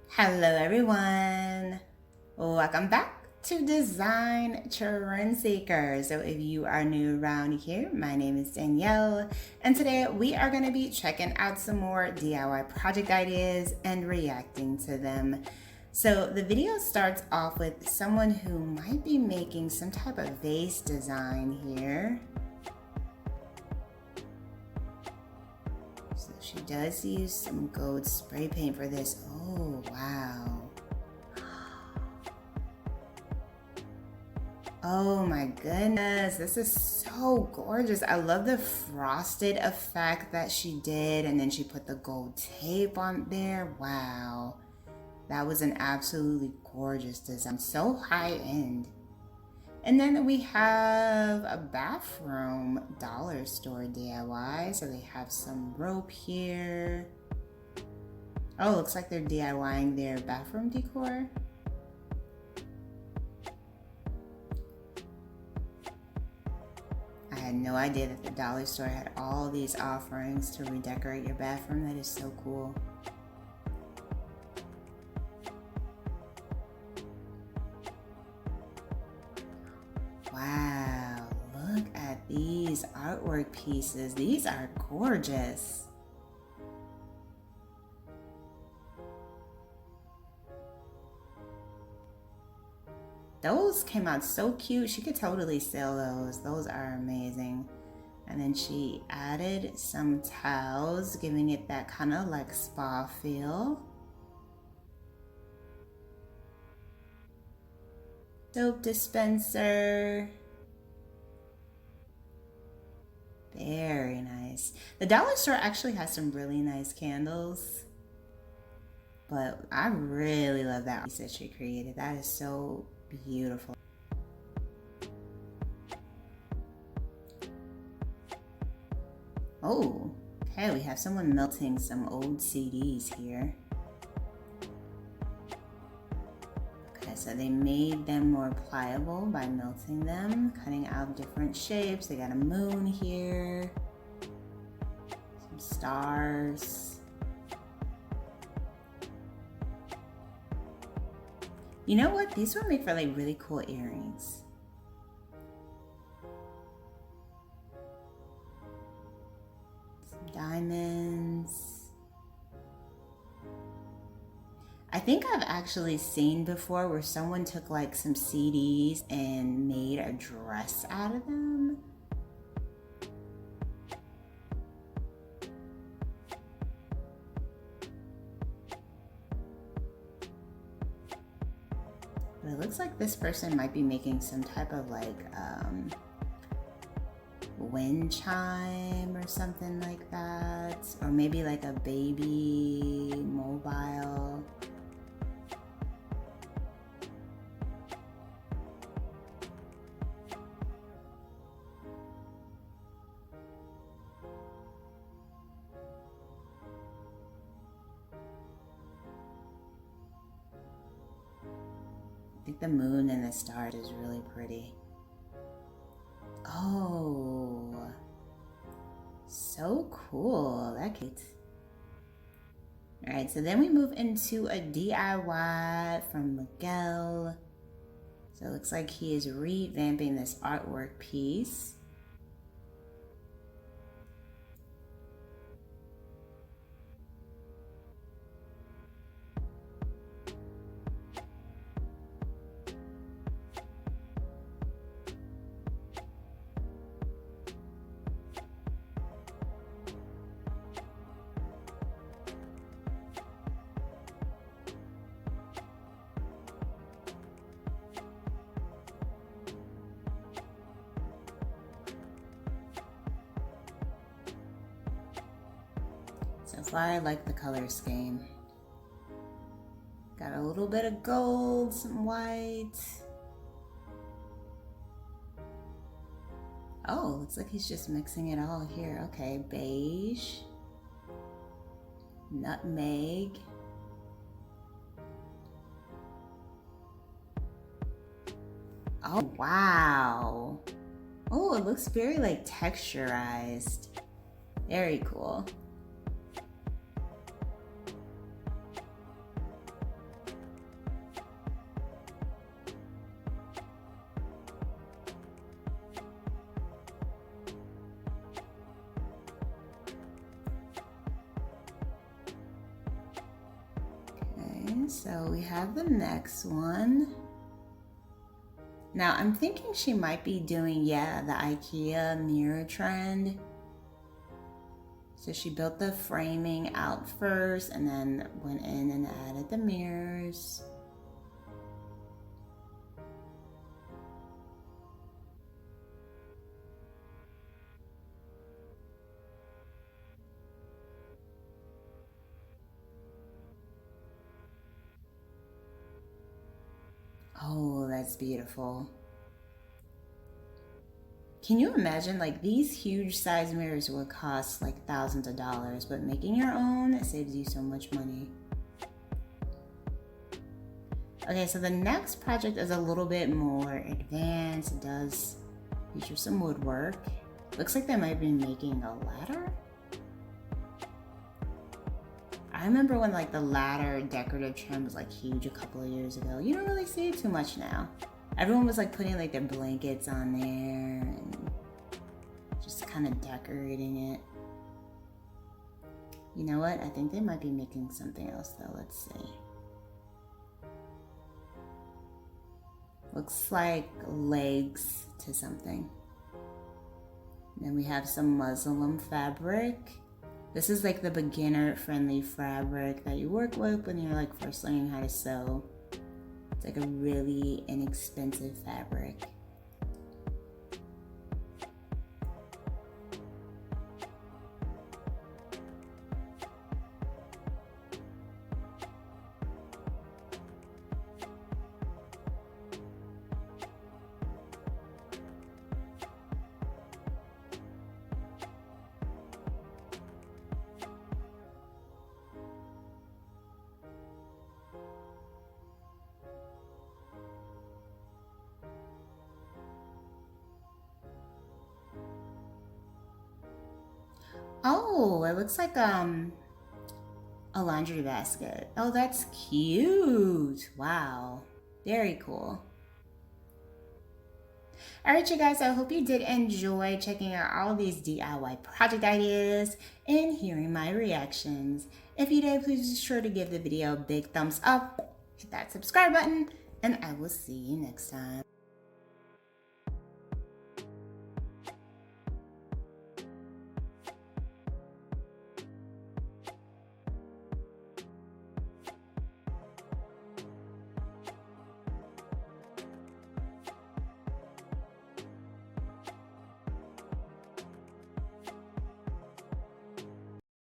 Hello everyone, welcome back to Design Trend Seeker. So if you are new around here, my name is Danielle, and today we are going to be checking out some more DIY project ideas and reacting to them. So the video starts off with someone who might be making some type of vase design here. So she does use some gold spray paint for this. Oh, wow. Oh my goodness, this is so gorgeous. I love the frosted effect that she did, and then she put the gold tape on there. Wow, that was an absolutely gorgeous design, so high end. And then we have a bathroom dollar store DIY. So they have some rope here. Oh, looks like they're DIYing their bathroom decor. I had no idea that the dollar store had all these offerings to redecorate your bathroom. That is so cool. Wow, look at these artwork pieces. These are gorgeous. Those came out so cute. She could totally sell those. Those are amazing. And then she added some towels, giving it that kind of like spa feel. Soap dispenser. Very nice. The dollar store actually has some really nice candles. But I really love that piece that she created. That is so beautiful. Oh, okay, we have someone melting some old CDs here. Okay, so they made them more pliable by melting them, cutting out different shapes. They got a moon here, some stars. You know what? These would make for like really cool earrings. Some diamonds. I think I've actually seen before where someone took like some CDs and made a dress out of them. But it looks like this person might be making some type of like wind chime or something like that. Or maybe like a baby mobile. I think the moon and the stars is really pretty. Oh, so cool. That cute. All right, so then we move into a DIY from Miguel. So it looks like he is revamping this artwork piece. So far, I like the color scheme. Got a little bit of gold, some white. Oh, looks like he's just mixing it all here. Okay, beige, nutmeg. Oh, wow. Oh, it looks very like texturized. Very cool. So we have the next one. Now I'm thinking she might be doing, yeah, the IKEA mirror trend. So she built the framing out first and then went in and added the mirrors. Oh, that's beautiful. Can you imagine, like, these huge size mirrors would cost like thousands of dollars, but making your own, it saves you so much money. Okay, so the next project is a little bit more advanced. It does feature some woodwork. Looks like they might be making a ladder. I remember when like the ladder decorative trend was like huge a couple of years ago. You don't really see it too much now. Everyone was like putting like their blankets on there and just kind of decorating it. You know what? I think they might be making something else though. Let's see. Looks like legs to something. Then we have some muslin fabric. This is like the beginner friendly fabric that you work with when you're like first learning how to sew. It's like a really inexpensive fabric. Oh, it looks like a laundry basket. Oh, that's cute. Wow. Very cool. All right, you guys, I hope you did enjoy checking out all these DIY project ideas and hearing my reactions. If you did, please be sure to give the video a big thumbs up, hit that subscribe button, and I will see you next time.